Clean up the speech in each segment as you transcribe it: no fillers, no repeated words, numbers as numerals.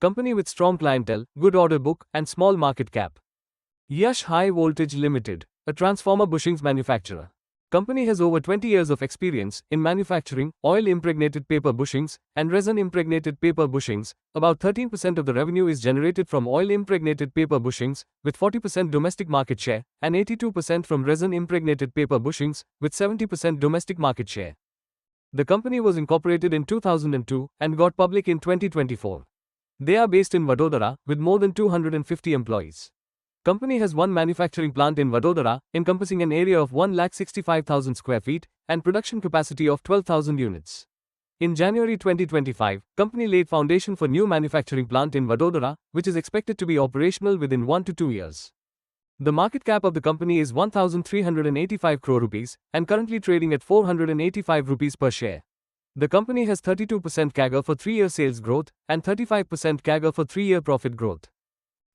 Company with strong clientele, good order book, and small market cap. Yash Highvoltage Ltd, a transformer bushings manufacturer. Company has over 20 years of experience in manufacturing oil-impregnated paper bushings and resin-impregnated paper bushings. About 13% of the revenue is generated from oil-impregnated paper bushings, with 40% domestic market share, and 82% from resin-impregnated paper bushings, with 70% domestic market share. The company was incorporated in 2002 and got public in 2024. They are based in Vadodara, with more than 250 employees. Company has one manufacturing plant in Vadodara, encompassing an area of 165,000 square feet and production capacity of 12,000 units. In January 2025, company laid foundation for new manufacturing plant in Vadodara, which is expected to be operational within 1 to 2 years. The market cap of the company is 1,385 crore rupees and currently trading at 485 rupees per share. The company has 32% CAGR for 3-year sales growth and 35% CAGR for 3-year profit growth.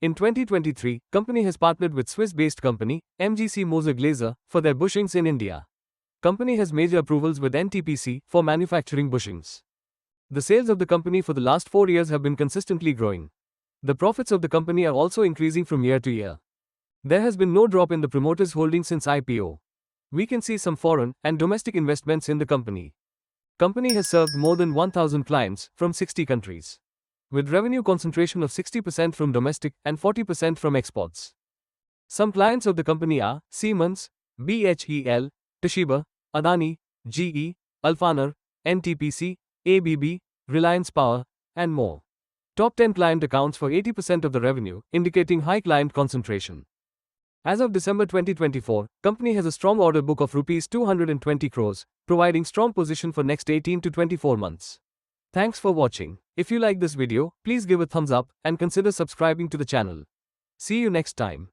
In 2023, company has partnered with Swiss-based company, MGC Moser Glazer, for their bushings in India. Company has major approvals with NTPC for manufacturing bushings. The sales of the company for the last 4 years have been consistently growing. The profits of the company are also increasing from year to year. There has been no drop in the promoters' holding since IPO. We can see some foreign and domestic investments in the company. Company has served more than 1,000 clients from 60 countries, with revenue concentration of 60% from domestic and 40% from exports. Some clients of the company are Siemens, BHEL, Toshiba, Adani, GE, Alfaner, NTPC, ABB, Reliance Power, and more. Top 10 client accounts for 80% of the revenue, indicating high client concentration. As of December 2024, company has a strong order book of rupees 220 crores, providing strong position for next 18 to 24 months. Thanks for watching. If you like this video, please give a thumbs up and consider subscribing to the channel. See you next time.